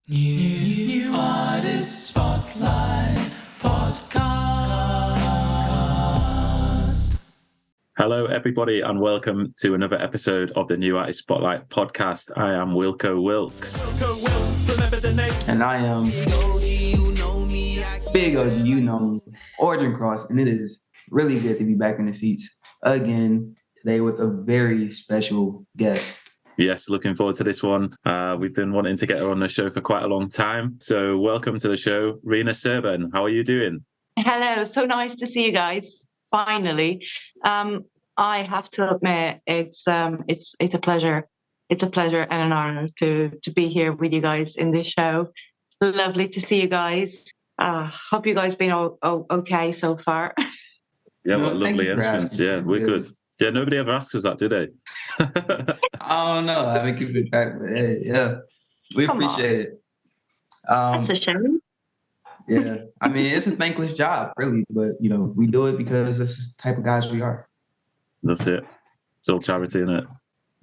New Artist Spotlight Podcast. Hello, everybody, and welcome to another episode of the New Artist Spotlight Podcast. I am Wilko Wilkes. And I am Big OG, you know me, Origin Cross, and it is really good to be back in the seats again today with a very special guest. Yes, looking forward to this one. We've been wanting to get her on the show for quite a long time. So welcome to the show, Rina Serban. How are you doing? Hello, so nice to see you guys. Finally, I have to admit it's a pleasure. It's a pleasure and an honor to be here with you guys in this show. Lovely to see you guys. Hope you guys been okay so far. Yeah, what a lovely entrance. Yeah, we're good. Yeah, nobody ever asks us that, do they? I don't know. I haven't kept it track, but hey, yeah, we appreciate it. That's a shame. Yeah, I mean, it's a thankless job, really, but you know, we do it because that's just the type of guys we are. That's it. It's all charity, isn't it?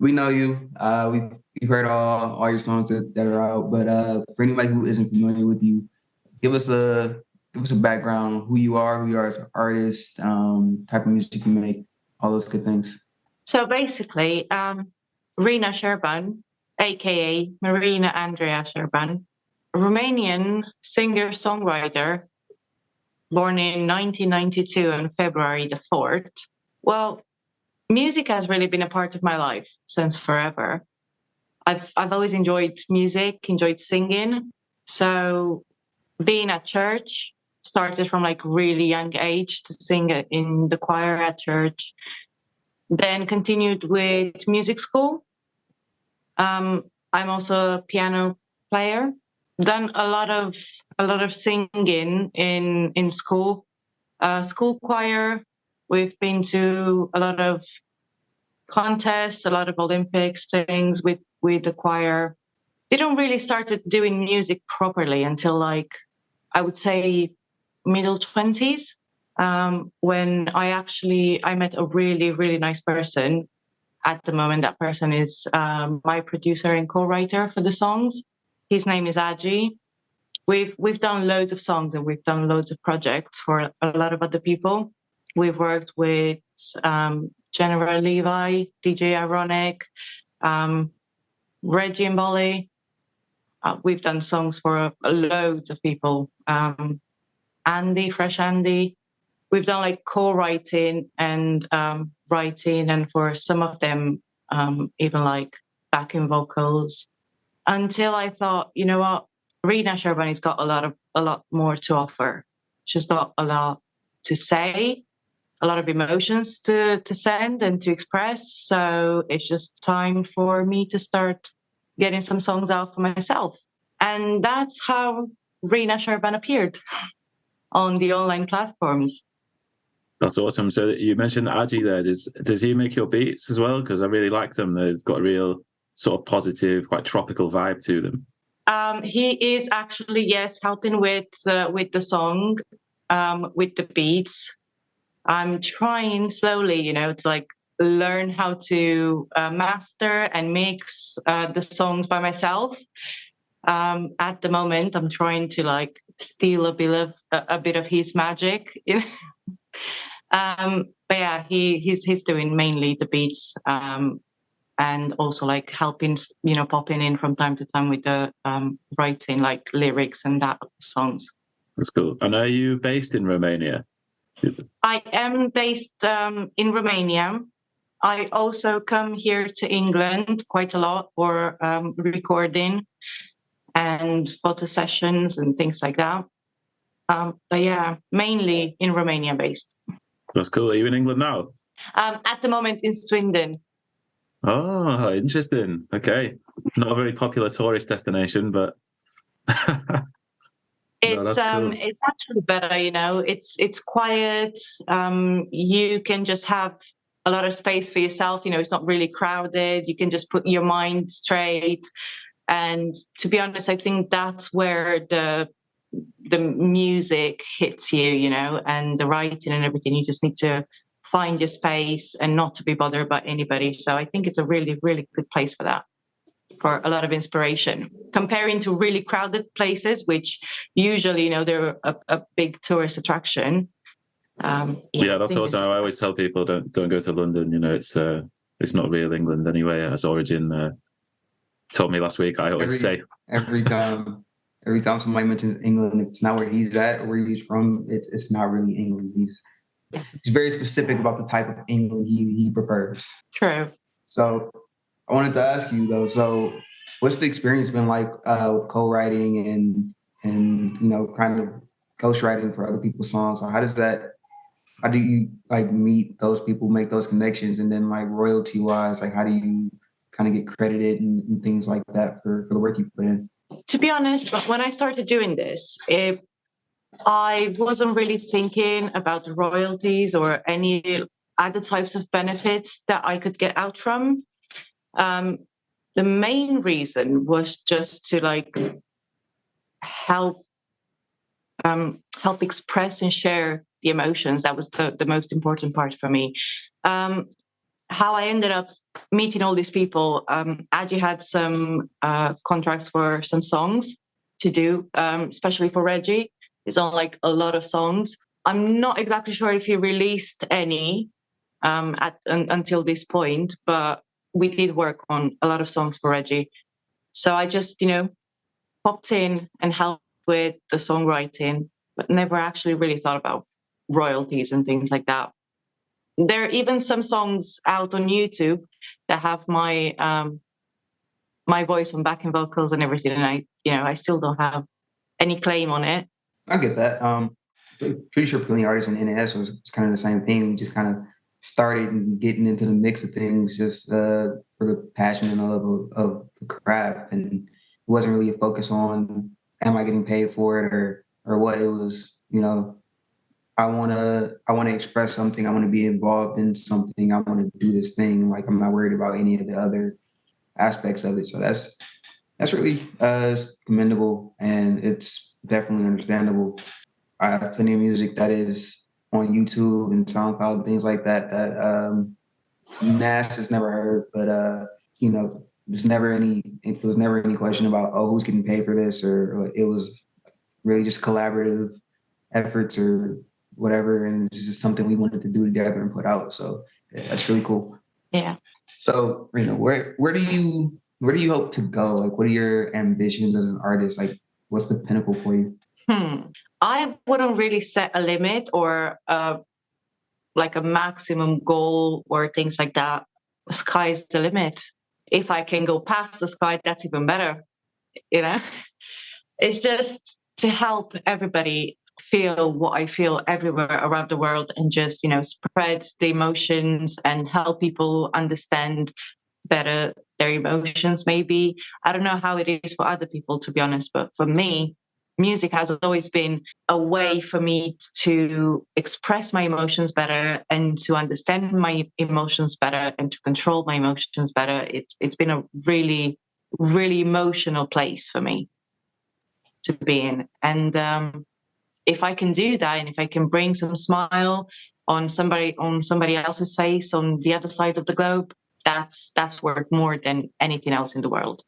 We know you. We've heard all your songs that are out, but for anybody who isn't familiar with you, give us a background, who you are as an artist, type of music you make, all those good things. So basically, Rina Serban, aka Marina Andrea Serban, Romanian singer-songwriter, born in 1992 on February the 4th. Well, music has really been a part of my life since forever. I've always enjoyed music, enjoyed singing. So being at church, started from like really young age to sing in the choir at church. Then continued with music school. I'm also a piano player. Done a lot of singing in school, school choir. We've been to a lot of contests, a lot of Olympics things with the choir. Didn't really started doing music properly until like I would say middle 20s. When I met a really, really nice person. At the moment, that person is my producer and co-writer for the songs. His name is Aji. We've done loads of songs and we've done loads of projects for a lot of other people. We've worked with General Levi, DJ Ironic, Reggie and Bolly. We've done songs for loads of people. Andy, Fresh Andy. We've done like co-writing and writing, and for some of them, even like backing vocals. Until I thought, you know what, Rina Serban has got a lot more to offer. She's got a lot to say, a lot of emotions to send and to express. So it's just time for me to start getting some songs out for myself. And that's how Rina Serban appeared on the online platforms. That's awesome. So you mentioned Aji there. Does he make your beats as well? Because I really like them. They've got a real sort of positive, quite tropical vibe to them. He is actually, yes, helping with the song, with the beats. I'm trying slowly, to like learn how to master and mix the songs by myself. At the moment, I'm trying to like steal a bit of his magic. But yeah, he's doing mainly the beats, and also like helping, popping in from time to time with the writing like lyrics and that songs. That's cool. And are you based in Romania? I am based in Romania. I also come here to England quite a lot for recording and photo sessions and things like that. But yeah, mainly in Romania based. That's cool. Are you in England now? At the moment in Swindon. Oh, interesting. Okay. Not a very popular tourist destination, but it's cool. It's actually better, it's quiet. You can just have a lot of space for yourself, it's not really crowded. You can just put your mind straight. And to be honest, I think that's where the music hits you, and the writing and everything. You just need to find your space and not to be bothered by anybody. So I think it's a really, really good place for that. for a lot of inspiration. Comparing to really crowded places, which usually, they're a big tourist attraction. Yeah, that's also how I always tell people, don't go to London. It's not real England anyway, as Origin told me last week. I always say every time somebody mentions England, it's not where he's at or where he's from. It's not really England. He's very specific about the type of England he prefers. True. So I wanted to ask you though. So what's the experience been like with co-writing and kind of ghostwriting for other people's songs? So how do you like meet those people, make those connections, and then like royalty wise, like how do you kind of get credited and things like that for the work you put in? To be honest, when I started doing this, I wasn't really thinking about the royalties or any other types of benefits that I could get out from. The main reason was just to like help express and share the emotions. That was the most important part for me. How I ended up meeting all these people, Adi had some contracts for some songs to do, especially for Reggie. He's on like a lot of songs. I'm not exactly sure if he released any until this point, but we did work on a lot of songs for Reggie. So I just, popped in and helped with the songwriting, but never actually really thought about royalties and things like that. There are even some songs out on YouTube that have my my voice on backing vocals and everything, and I still don't have any claim on it. I get that. Pretty sure Plummy artists in NAS was kind of the same thing. We just kind of started and getting into the mix of things just for the passion and love of the craft, and it wasn't really a focus on am I getting paid for it or what. It was, I want to express something. I want to be involved in something. I want to do this thing. Like I'm not worried about any of the other aspects of it. So that's really commendable, and it's definitely understandable. I have plenty of music that is on YouTube and SoundCloud and things like that NAS has never heard, but it was never any question about who's getting paid for this, or it was really just collaborative efforts or whatever, and it's just something we wanted to do together and put out. So yeah, that's really cool. Yeah. So Rina, where do you hope to go? Like, what are your ambitions as an artist? Like, what's the pinnacle for you? I wouldn't really set a limit or like a maximum goal or things like that. Sky's the limit. If I can go past the sky, that's even better. It's just to help everybody feel what I feel everywhere around the world, and just spread the emotions and help people understand better their emotions. Maybe I don't know how it is for other people, to be honest, but for me, music has always been a way for me to express my emotions better and to understand my emotions better and to control my emotions better. It's been a really, really emotional place for me to be in. And if I can do that, and if I can bring some smile on somebody else's face on the other side of the globe, that's worth more than anything else in the world.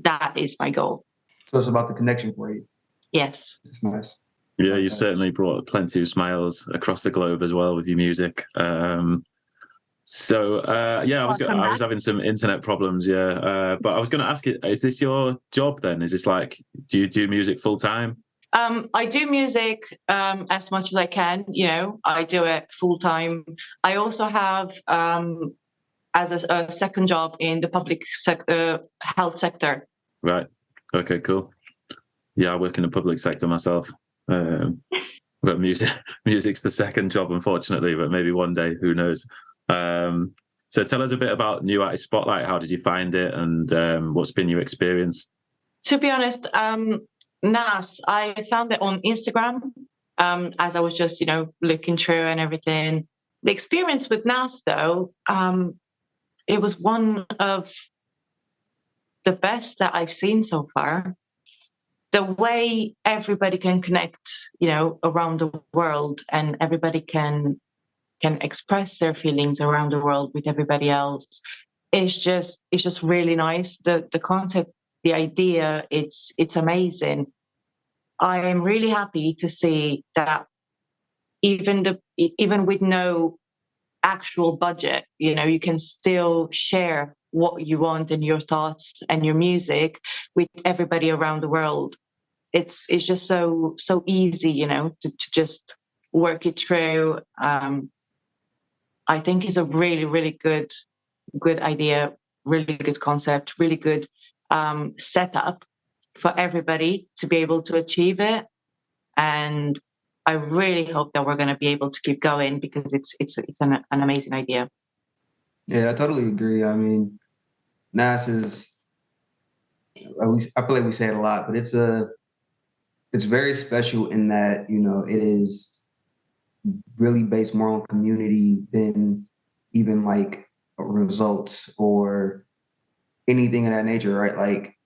That is my goal. So it's about the connection for you. Yes. It's nice. Yeah, you've certainly brought plenty of smiles across the globe as well with your music. I was having some internet problems, but I was going to ask you, is this your job then? Is this like, do you do music full time? I do music as much as I can. I do it full time. I also have as a second job in the public health sector. Right. Okay, cool. Yeah, I work in the public sector myself. But music's the second job, unfortunately, but maybe one day, who knows. So tell us a bit about New Artist Spotlight. How did you find it, and what's been your experience? To be honest, NAS, I found it on Instagram as I was just, looking through and everything. The experience with NAS, though, it was one of the best that I've seen so far. The way everybody can connect, around the world, and everybody can express their feelings around the world with everybody else. it's just really nice. The concept, the idea, it's amazing. I am really happy to see that even with no actual budget, you can still share what you want and your thoughts and your music with everybody around the world. It's just so easy, to just work it through. I think it's a really, really good idea, really good concept, really good setup for everybody to be able to achieve it. And I really hope that we're going to be able to keep going, because it's an amazing idea. Yeah, I totally agree. I mean, NAS is, I feel like we say it a lot, but it's very special in that, it is really based more on community than even like results or anything of that nature, right? Like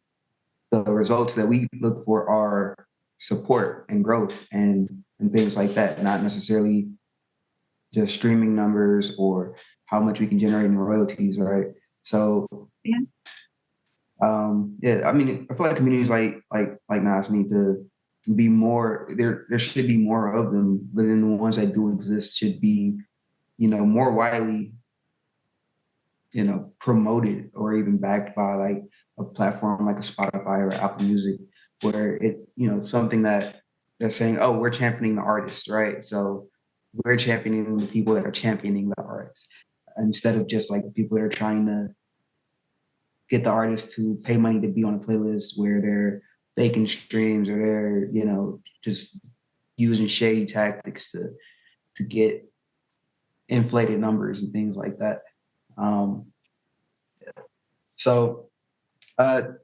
the results that we look for are support and growth and things like that, not necessarily just streaming numbers or how much we can generate in royalties, right? So yeah, I mean, I feel like communities like NAS need to be more. There should be more of them, but then the ones that do exist should be, more widely, promoted or even backed by like a platform like a Spotify or Apple Music, where something that they're saying, oh, we're championing the artist, right? So we're championing the people that are championing the artist, instead of just like the people that are trying to get the artist to pay money to be on a playlist where they're faking streams or they're, just using shady tactics to get inflated numbers and things like that. So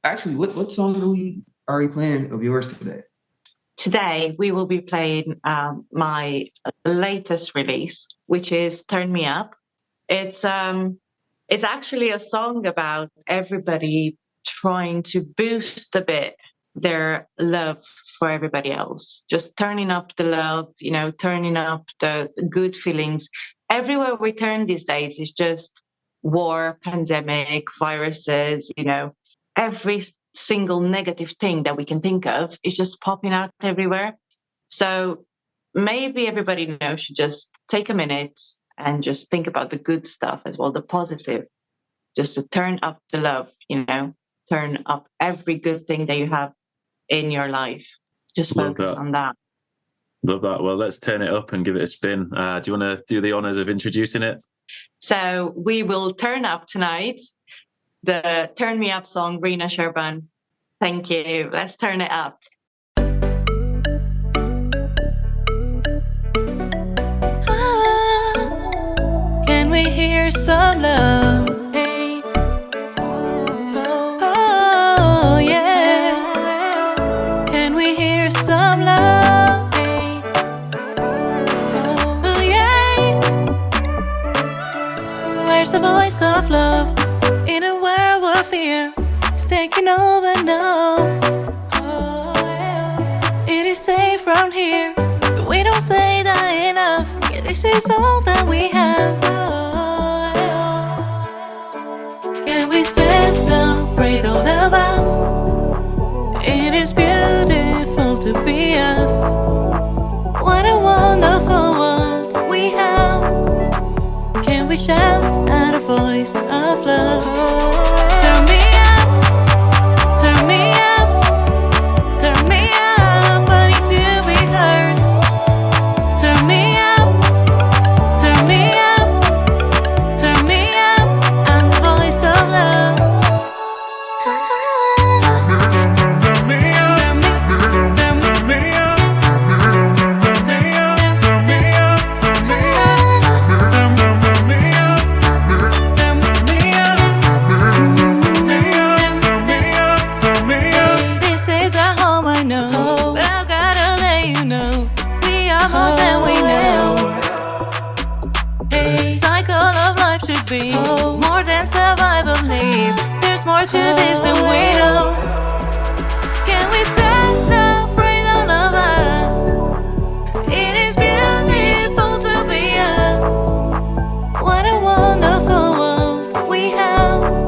actually, what song are we playing of yours today? Today we will be playing my latest release, which is "Turn Me Up." It's actually a song about everybody trying to boost a bit their love for everybody else, just turning up the love, turning up the good feelings. Everywhere we turn these days is just war, pandemic, viruses, every single negative thing that we can think of is just popping out everywhere. So maybe everybody should just take a minute and just think about the good stuff as well, the positive, just to turn up the love, turn up every good thing that you have in your life. Just focus on that. Love that. Well, let's turn it up and give it a spin. Do you want to do the honors of introducing it? So we will turn up tonight the Turn Me Up song, Rina Serban. Thank you. Let's turn it up. Can we hear some love? Hey. Oh, yeah. Can we hear some love? Hey. Oh, yeah. Where's the voice of love? In a world of fear, it's taking over now. Oh, yeah. It is safe from here, but we don't say that enough. Yeah, this is all that we have. Oh, yeah. Can we celebrate all of us? It is beautiful to be us. What a wonderful world we have. Can we shout out a voice of love? Turn me up, turn me up, turn me up. I need to be heard. Turn me up, turn me up, turn me up. I'm the voice of love. Turn me up, turn me up, turn me up, turn me up, turn me up, turn me up. This is a home I know, but I gotta let you know we are more than we know. Hey, cycle of life should be more than survival need. There's more to this than we know. Can we celebrate all of us? It is beautiful to be us. What a wonderful world we have.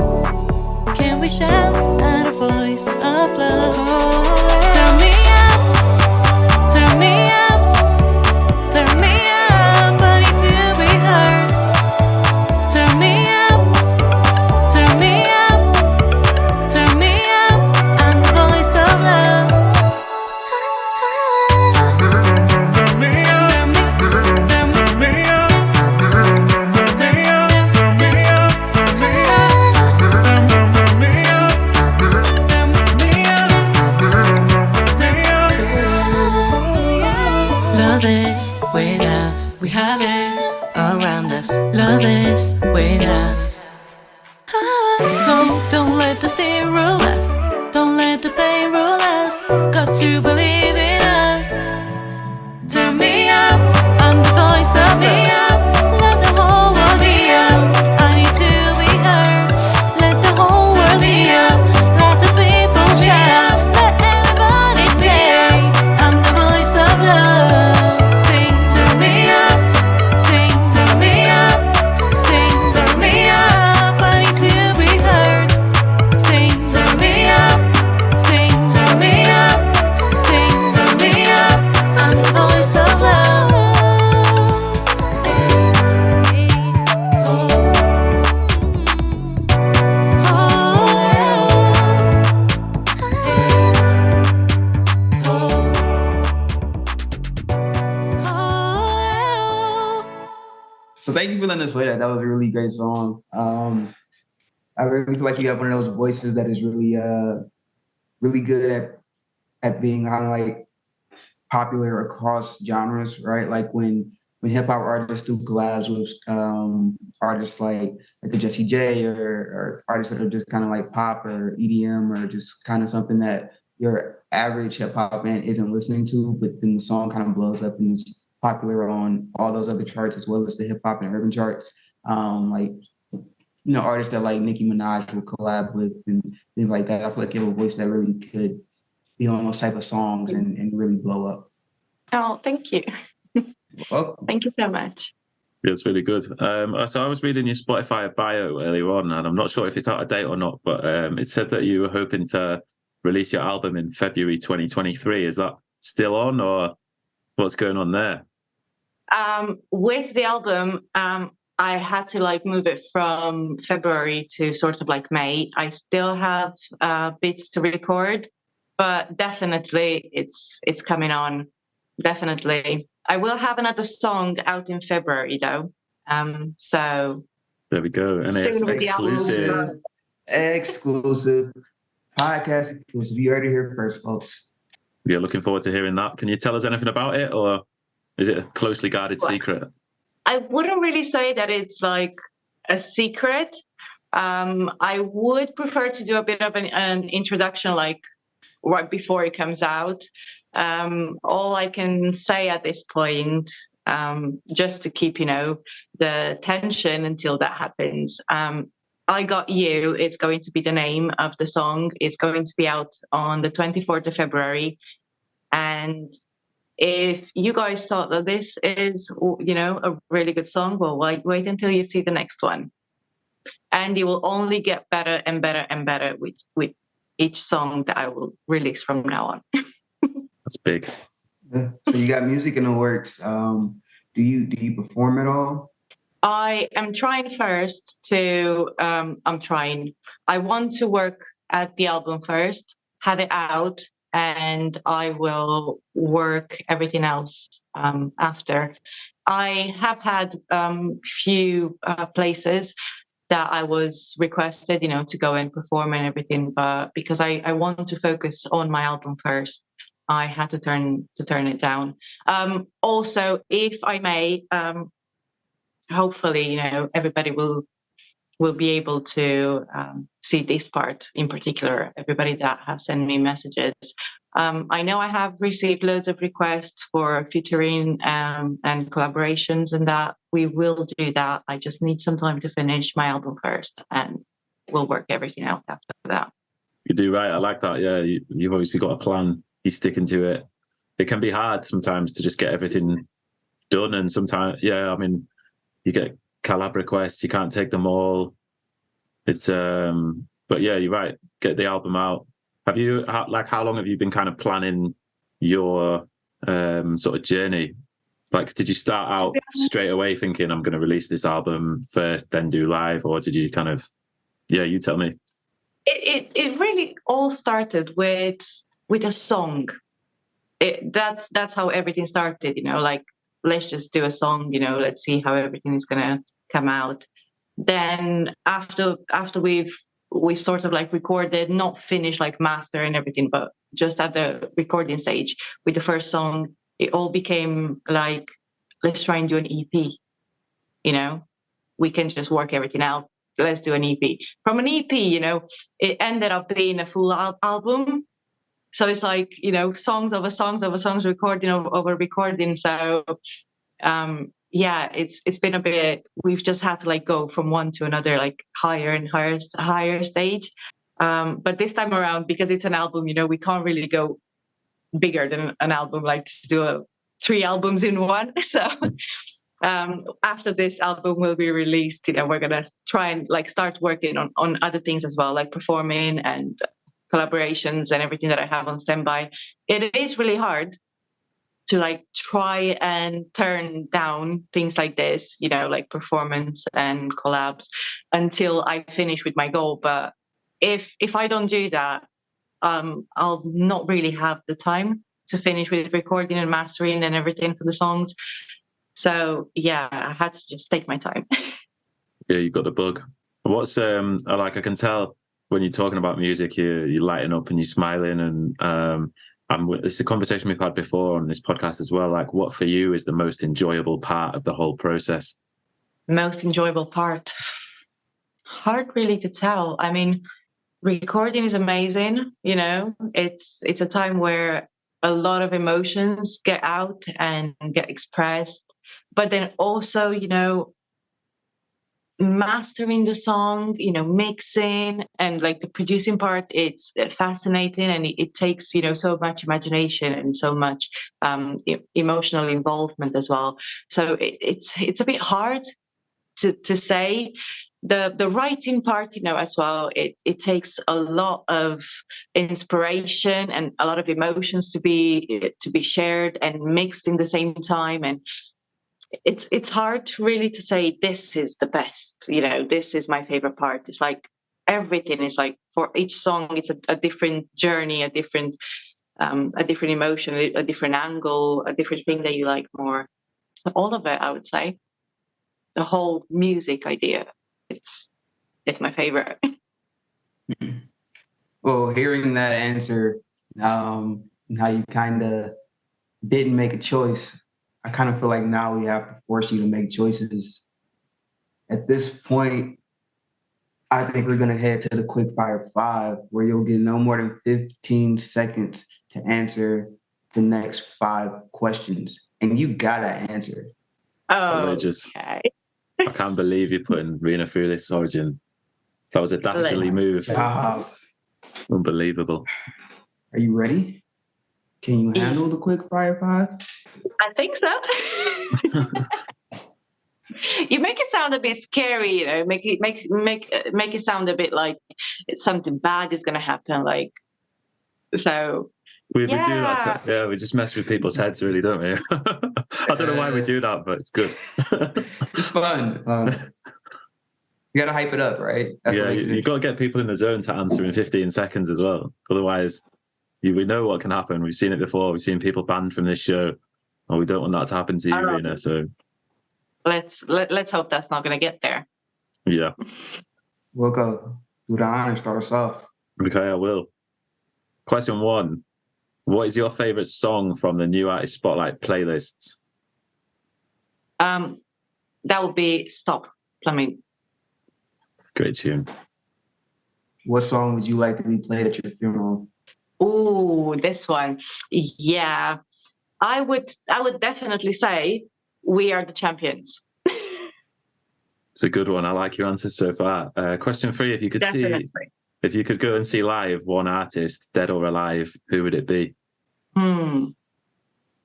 So thank you for letting us play that. That was a really great song. I really feel like you have one of those voices that is really, really good at being kind of like popular across genres, right? Like when hip hop artists do collabs with artists like a Jesse J or artists that are just kind of like pop or EDM or just kind of something that your average hip hop fan isn't listening to, but then the song kind of blows up and is popular on all those other charts as well as the hip hop and urban charts. Like, you know, artists that like Nicki Minaj will collab with and things like that. I feel like you have a voice that really could be on those type of songs and really blow up. Oh, thank you. Well, Thank you so much. Yeah, it's really good. So I was reading your Spotify bio earlier on, and I'm not sure if it's out of date or not, but it said that you were hoping to release your album in February 2023. Is that still on, or what's going on there? With the album, I had to like move it from February to sort of like May. I still have bits to record, but definitely it's coming on. Definitely. I will have another song out in February though. So There we go. And it's soon with the album. exclusive podcast exclusive. You heard it here first, folks. Yeah, looking forward to hearing that. Can you tell us anything about it, or is it a closely guarded secret? I wouldn't really say that it's like a secret. I would prefer to do a bit of an introduction, like right before it comes out. All I can say at this point, just to keep, you know, the tension until that happens. I Got You, it's going to be the name of the song. It's going to be out on the 24th of February. And if you guys thought that this is, you know, a really good song, well, wait until you see the next one. And you will only get better and better and better with each song that I will release from now on. That's big. Yeah. So you got music in the works. Do you perform at all? I am trying first to, I want to work at the album first, have it out, and I will work everything else after. I have had few places that I was requested, you know, to go and perform and everything, but because I want to focus on my album first, I had to turn it down. Also, if I may, hopefully, you know, everybody will be able to see this part in particular, everybody that has sent me messages. I know I have received loads of requests for featuring and collaborations, and that we will do that. I just need some time to finish my album first, and we'll work everything out after that. You do right. I like that. Yeah, you've obviously got a plan. You're sticking to it. It can be hard sometimes to just get everything done, and sometimes, yeah, I mean, you get collab requests, you can't take them all. It's but yeah, you're right. Get the album out. Have you how long have you been kind of planning your sort of journey? Like, did you start out straight away thinking I'm going to release this album first, then do live, or did you kind of? Yeah, you tell me. It really all started with a song. That's how everything started. You know, like, let's just do a song, you know, let's see how everything is gonna come out. Then after we've sort of like recorded, not finished like master and everything, but just at the recording stage with the first song, it all became like, let's try and do an EP. You know, we can just work everything out. Let's do an EP. From an EP, you know, it ended up being a full album. So it's like, you know, songs over songs, recording over recording. So yeah, it's been a bit, we've just had to like go from one to another, like higher and higher stage. But this time around, because it's an album, you know, we can't really go bigger than an album, like to do 3 albums in one. So after this album will be released, you know, we're gonna try and like start working on other things as well, like performing and collaborations and everything that I have on standby. It is really hard to like try and turn down things like this, you know, like performance and collabs until I finish with my goal. But if I don't do that, I'll not really have the time to finish with recording and mastering and everything for the songs. So yeah, I had to just take my time. Yeah, you got the bug. What's like? I can tell when you're talking about music, you're lighting up and you're smiling, and it's a conversation we've had before on this podcast as well. Like, what for you is the most enjoyable part of the whole process? Most enjoyable part. Hard really to tell. I mean, recording is amazing. You know, it's a time where a lot of emotions get out and get expressed. But then also, you know, mastering the song, you know, mixing and like the producing part, it's fascinating, and it takes, you know, so much imagination and so much emotional involvement as well. So it's a bit hard to say. The writing part, you know, as well, it takes a lot of inspiration and a lot of emotions to be shared and mixed in the same time. And it's hard really to say this is the best, you know, this is my favorite part. It's like everything is like, for each song it's a different journey, a different emotion, a different angle, a different thing that you like more. So all of it, I would say, the whole music idea, it's my favorite. Well, hearing that answer, how you kind of didn't make a choice, I kind of feel like now we have to force you to make choices. At this point, I think we're going to head to the quick fire 5, where you'll get no more than 15 seconds to answer the next 5 questions. And you got to answer. Outrageous. Okay. I can't believe you're putting Rina through this origin. That was a dastardly move. Unbelievable. Are you ready? Can you handle the quick fire 5? I think so. You make it sound a bit scary, you know. Make it sound a bit like something bad is going to happen. Like, so we do that. Yeah, we just mess with people's heads, really, don't we? I don't know why we do that, but it's good. It's fun. You got to hype it up, right? That's you got to get people in the zone to answer in 15 seconds as well. Otherwise, we know what can happen. We've seen it before. We've seen people banned from this show, and we don't want that to happen to you, Rina. So let's hope that's not going to get there. Yeah. Wilko, do the honor, start us off. Okay, I will. Question 1. What is your favorite song from the New Artist Spotlight playlists? That would be Stop, Plummy. Great tune. What song would you like to be played at your funeral? Oh, this one. Yeah. I would definitely say We Are the Champions. It's a good one. I like your answers so far. Question 3, if you could go and see live one artist, dead or alive, who would it be?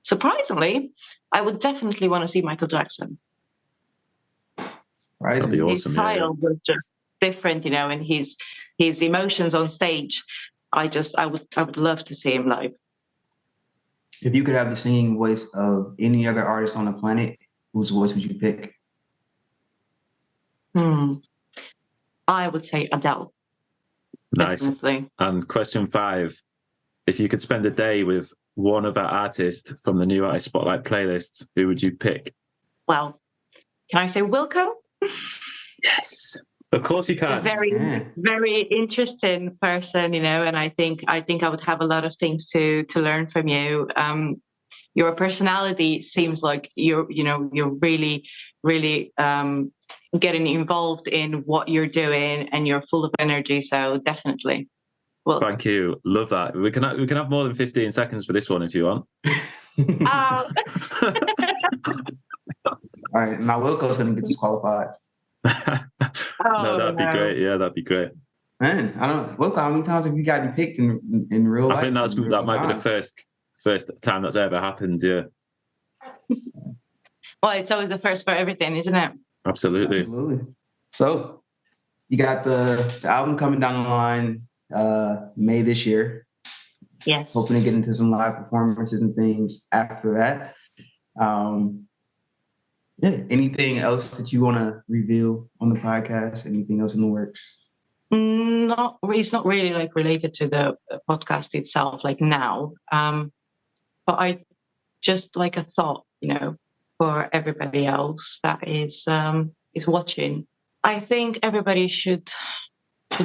Surprisingly, I would definitely want to see Michael Jackson. Right. That'd be awesome. His style was just different, you know, and his emotions on stage. I would love to see him live. If you could have the singing voice of any other artist on the planet, whose voice would you pick? I would say Adele. Nice. Definitely. And question 5, if you could spend a day with one other artist from the New Artist Spotlight playlists, who would you pick? Well, can I say Wilko? Yes, of course you can. A very interesting person, you know, and I think I would have a lot of things to learn from you. Your personality seems like you're really getting involved in what you're doing, and you're full of energy. So definitely. Well, thank you. Love that. We can have more than 15 seconds for this one if you want. All right, now Wilko's going to get disqualified. No, that'd be great. Yeah, that'd be great. Man, I don't know. Wilko, how many times have you gotten picked in real life? I think that might be the first time that's ever happened, yeah. Well, it's always the first for everything, isn't it? Absolutely. So, you got the album coming down the line May this year. Yes. Hoping to get into some live performances and things after that. Anything else that you want to reveal on the podcast? Anything else in the works? It's not really like related to the podcast itself, like now. But I just like a thought, you know, for everybody else that is watching. I think everybody should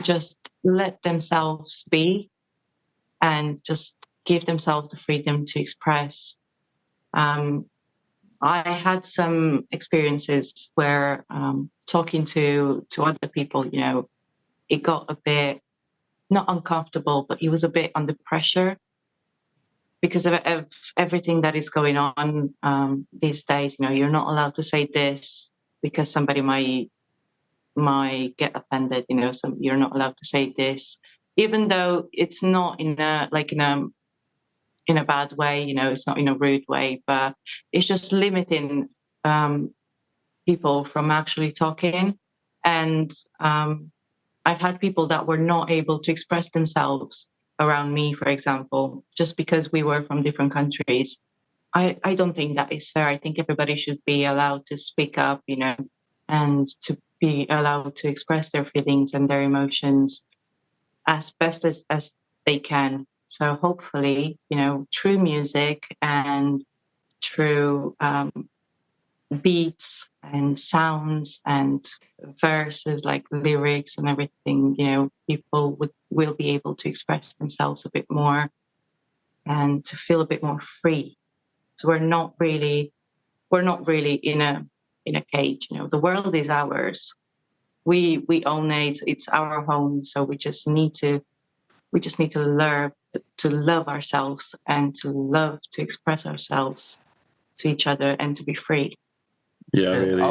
just let themselves be and just give themselves the freedom to express. I had some experiences where talking to other people, you know, it got a bit not uncomfortable, but it was a bit under pressure because of everything that is going on these days. You know, you're not allowed to say this because somebody might get offended. You know, so you're not allowed to say this, even though it's not in a bad way. You know, it's not in a rude way, but it's just limiting people from actually talking. And I've had people that were not able to express themselves around me, for example, just because we were from different countries. I don't think that is fair. I think everybody should be allowed to speak up, you know, and to be allowed to express their feelings and their emotions as best as they can. So hopefully, you know, through music and through beats and sounds and verses, like lyrics and everything, you know, people will be able to express themselves a bit more and to feel a bit more free. So we're not really in a cage. You know, the world is ours. We own it. It's our home. So we just need to learn to love ourselves and to love to express ourselves to each other and to be free. Yeah, I really I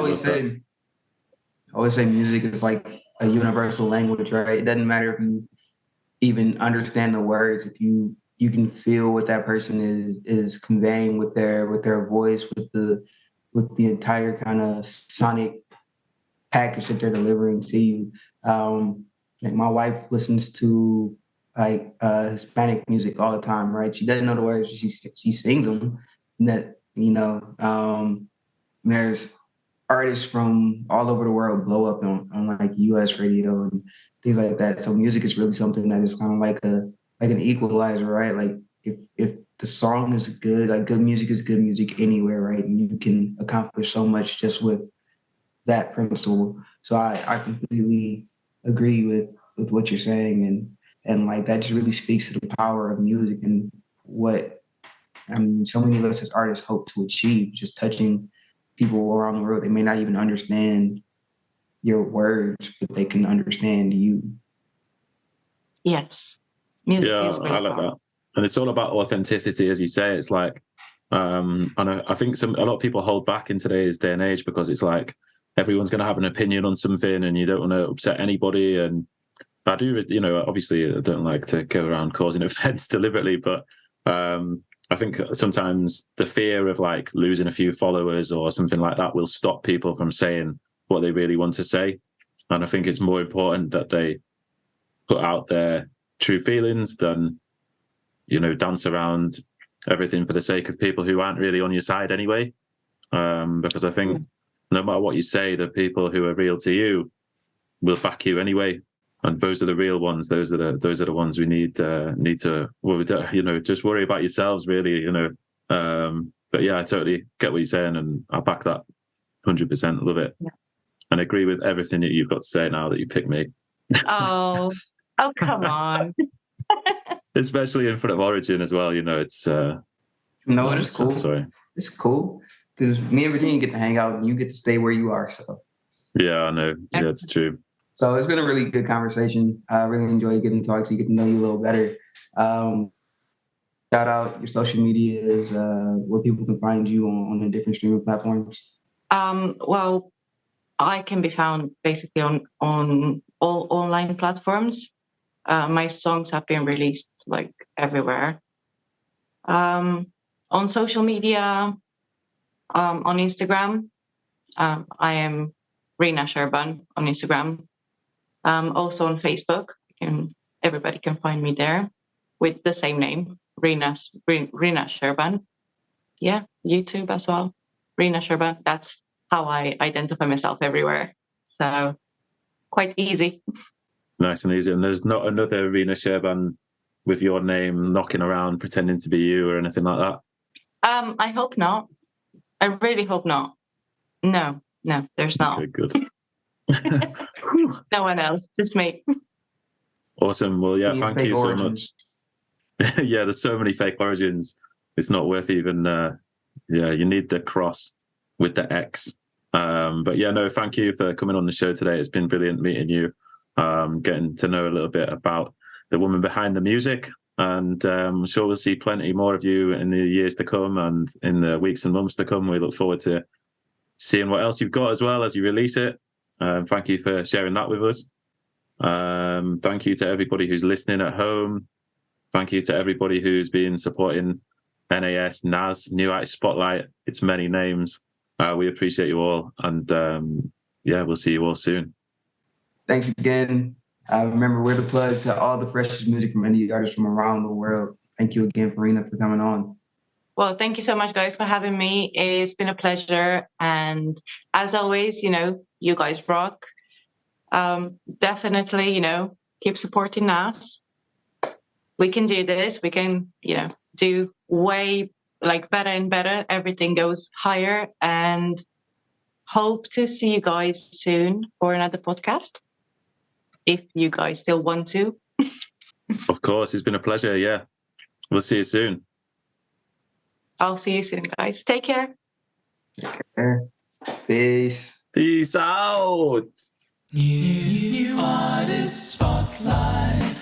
always say music is like a universal language, right? It doesn't matter if you even understand the words, if you can feel what that person is conveying with their voice, with the entire kind of sonic package that they're delivering to you. Like my wife listens to like Hispanic music all the time, right? She doesn't know the words, she sings them. And that, you know, there's artists from all over the world blow up on like US radio and things like that. So music is really something that is kind of like an equalizer, right? Like if the song is good, like good music is good music anywhere, right? And you can accomplish so much just with that principle. So I completely agree with what you're saying, and like that just really speaks to the power of music and what so many of us as artists hope to achieve, just touching people around the world. They may not even understand your words, but they can understand you. Yes. Music is really I like that. And it's all about authenticity, as you say. It's like, and I think a lot of people hold back in today's day and age because it's like everyone's going to have an opinion on something and you don't want to upset anybody. And I do, you know, obviously I don't like to go around causing offense deliberately, but I think sometimes the fear of like losing a few followers or something like that will stop people from saying what they really want to say. And I think it's more important that they put out their true feelings than, you know, dance around everything for the sake of people who aren't really on your side anyway. Because I think no matter what you say, the people who are real to you will back you anyway. And those are the real ones. Those are the ones we need to, you know, just worry about yourselves, really, you know. But yeah, I totally get what you're saying, and I back that 100%. Love it, and agree with everything that you've got to say now that you picked me. Oh, come on! Especially in front of Origin as well. You know, it's no, it's cool. Sorry, it's cool because me and Virginia get to hang out, and you get to stay where you are. So yeah, I know. Yeah, it's true. So it's been a really good conversation. I really enjoy getting to talk to you, get to know you a little better. Shout out your social medias, where people can find you on the different streaming platforms. Well, I can be found basically on all online platforms. My songs have been released like everywhere. On social media, on Instagram, I am Rina Serban on Instagram. Also on Facebook, everybody can find me there with the same name, Rina Serban. Yeah, YouTube as well, Rina Serban. That's how I identify myself everywhere. So quite easy. Nice and easy. And there's not another Rina Serban with your name knocking around pretending to be you or anything like that? I hope not. I really hope not. No, there's not. Okay, good. No one else, just me. Awesome. Well, yeah, Your thank fake you so origins. much. Yeah, there's so many fake origins. It's not worth even. Yeah, you need the cross with the X. But yeah, no, thank you for coming on the show today. It's been brilliant meeting you, getting to know a little bit about the woman behind the music. And I'm sure we'll see plenty more of you in the years to come and in the weeks and months to come. We look forward to seeing what else you've got as well as you release it. Thank you for sharing that with us. Thank you to everybody who's listening at home. Thank you to everybody who's been supporting NAS, NAS, New Artist Spotlight. It's many names. We appreciate you all. And yeah, we'll see you all soon. Thanks again. Remember, we're the plug to all the freshest music from indie artists from around the world. Thank you again, Rina, for coming on. Well, thank you so much, guys, for having me. It's been a pleasure. And as always, you guys rock. Definitely, keep supporting NAS. We can do this. We can, do way better and better. Everything goes higher, and hope to see you guys soon for another podcast. If you guys still want to. Of course, it's been a pleasure. Yeah. We'll see you soon. I'll see you soon, guys. Take care. Peace. Peace out. New Artist Spotlight.